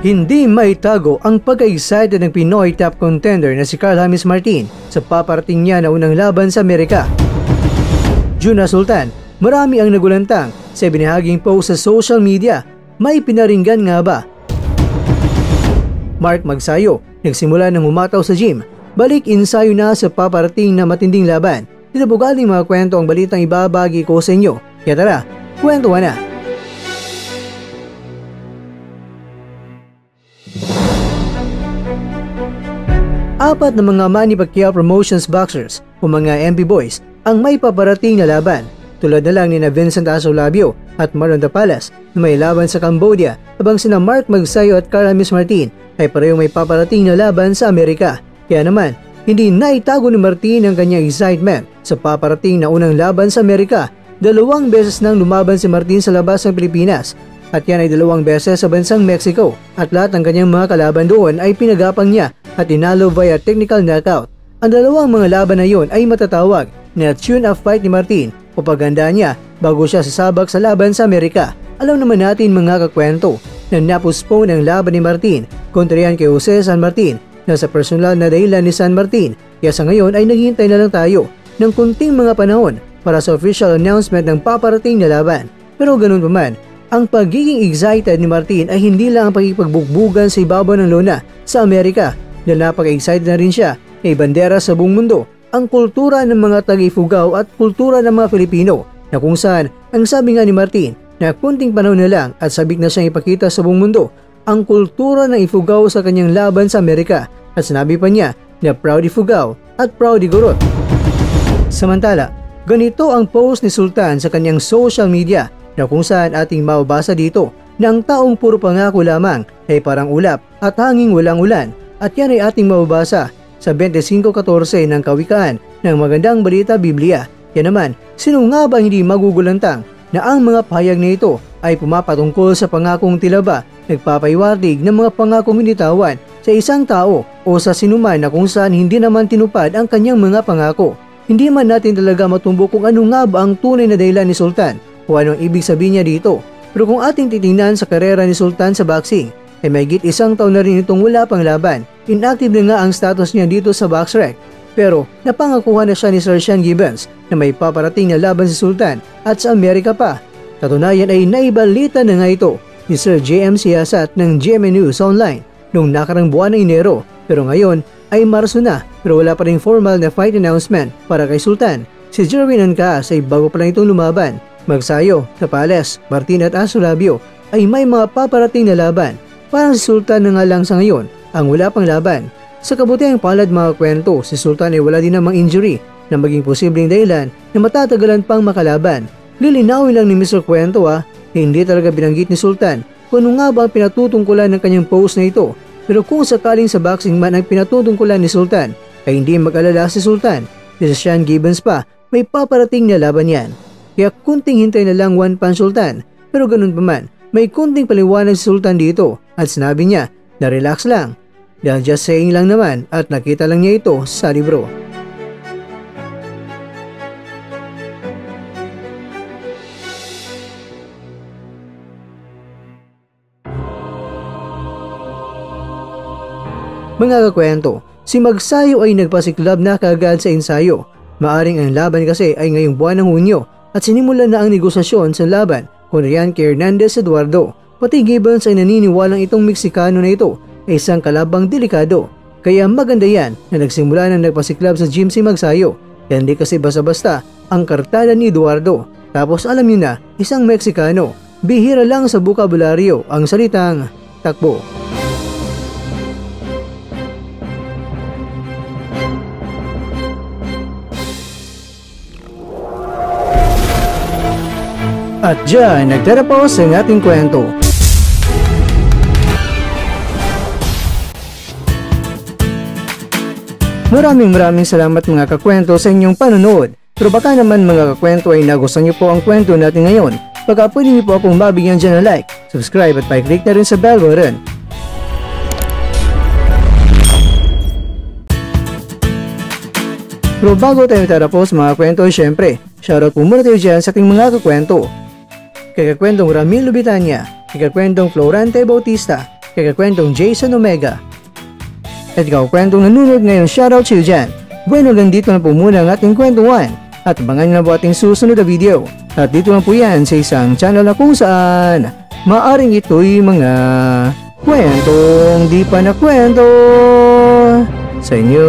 Hindi maitago ang pagka-excited ng Pinoy top contender na si Carl James Martin sa paparating niya na unang laban sa Amerika. Juna Sultan, marami ang nagulantang sa ibinahaging post sa social media. May pinaringgan nga ba? Mark Magsayo, nagsimula ng umataw sa gym. Balik ensayo na sa paparating na matinding laban. Tinabugaling mga kwento ang balitang ibabagi ko sa inyo. Kaya tara, kwentuhan na! Apat na mga Manny Pacquiao Promotions boxers o mga MP Boys ang may paparating na laban, tulad na lang ni Vincent Asolabio at Marlon Tapalas na may laban sa Cambodia, habang sina Mark Magsayo at Carl James Martin ay parehong may paparating na laban sa Amerika. Kaya naman, hindi naitago ni Martin ang kanyang excitement sa paparating na unang laban sa Amerika. 2 beses nang lumaban si Martin sa labas ng Pilipinas, at yan ay 2 beses sa bansang Mexico, at lahat ng kanyang mga kalaban doon ay pinagapang niya at tinalo via technical knockout. Ang 2 mga laban na yon ay matatawag na tune-up fight ni Martin o paghanda niya bago siya sasabak sa laban sa Amerika. Alam naman natin mga kakwento na napospone ang laban ni Martin kontra yan kay Jose San Martin na sa personal na dahilan ni San Martin, kaya sa ngayon ay naghihintay na lang tayo ng kunting mga panahon para sa official announcement ng paparating na laban. Pero ganun pa man, ang pagiging excited ni Martin ay hindi lang ang pagkipagbugbugan sa ibabaw ng lona sa Amerika, dahil napaka-excited na rin siya na ibandera sa buong mundo ang kultura ng mga taga-Ifugao at kultura ng mga Filipino, na kung saan ang sabi nga ni Martin na kunting panahon na lang at sabik na siyang ipakita sa buong mundo ang kultura ng Ifugao sa kanyang laban sa Amerika, at sinabi pa niya na proud Ifugao at proud Igorot. Samantala, ganito ang post ni Sultan sa kanyang social media, na kung saan ating mababasa dito na ang taong puro pangako lamang ay parang ulap at hanging walang ulan. At yan ay ating mababasa sa 25:14 ng Kawikaan ng Magandang Balita Biblia. Yan naman, sino nga ba hindi magugulantang na ang mga pahayag na ito ay pumapatungkol sa pangakong tila ba nagpapaiwatig ng mga pangakong binitawan sa isang tao o sa sinuman na kung saan hindi naman tinupad ang kanyang mga pangako. Hindi man natin talaga matumbok kung ano nga ba ang tunay na dahilan ni Sultan o anong ibig sabihin niya dito. Pero kung ating titingnan sa karera ni Sultan sa boxing, ay may higit 1 taon na rin itong wala pang laban. Inactive na nga ang status niya dito sa BoxRec. Pero napangakuhan na siya ni Sir Sean Gibbons na may paparating na laban si Sultan at sa Amerika pa. Katunayan ay naibalita na nga ito ni Sir JM Siasat ng GMA News Online noong nakarang buwan ng Enero. Pero ngayon ay Marso na, pero wala pa rin formal na fight announcement para kay Sultan. Si Jerwin Ancaas ay bago pa lang itong lumaban. Magsayo, Tapales, Martin at Asolabio ay may mga paparating na laban. Parang si Sultan na nga lang sa ngayon ang wala pang laban. Sa kabutihang palad mga kwento, si Sultan ay wala din namang injury na maging posibleng dahilan na matatagalan pang makalaban. Lilinawin lang ni Mr. Kwento hindi talaga binanggit ni Sultan kung ano nga ba ang pinatutungkulan ng kanyang post na ito. Pero kung sakaling sa boxing man ang pinatutungkulan ni Sultan, ay hindi mag-alala si Sultan. Si Sean Gibbons pa, may paparating na laban yan. Kaya kunting hintay na lang one punch Sultan. Pero ganun pa man, may kunting paliwanag si Sultan dito at sinabi niya na relax lang. Dahil just saying lang naman at nakita lang niya ito sa libro. Mga kakwento, si Magsayo ay nagpasiklab na kaagad sa ensayo. Maaring ang laban kasi ay ngayong buwan ng Hunyo at sinimulan na ang negosasyon sa laban kung riyan kay Hernandez Eduardo. Pati Gibbons ay naniniwalang itong Meksikano na ito ay isang kalabang delikado. Kaya maganda yan na nagsimula na nagpasiklab sa gym si Magsayo. Kaya hindi kasi basta-basta ang kartada ni Eduardo. Tapos alam niyo na, isang Meksikano, bihira lang sa bukabularyo ang salitang takbo. At dyan, nagtatapos ang ating kwento. Maraming salamat mga kakwento sa inyong panonood. Pero baka naman mga kakwento ay nagustuhan niyo po ang kwento natin ngayon. Baka pwede niyo po akong mabigyan dyan ng like, subscribe at pa-click na rin sa bell button. Pero bago tayo tatapos mga kwento, syempre, shoutout po muna tayo dyan sa ating mga kakwento. Kay kakwentong Ramil Lubitania, kay kakwentong Florante Bautista, kakakwentong Jason Omega. At ikaw kwentong nanonood ngayon, shoutout sa iyo dyan. Bueno, hanggang dito na po muna ang ating kwentuhan at abangan nyo na po ating susunod na video. At dito lang po yan sa isang channel na kung saan maaring ito'y mga kwentong di pa na kwento sa inyo.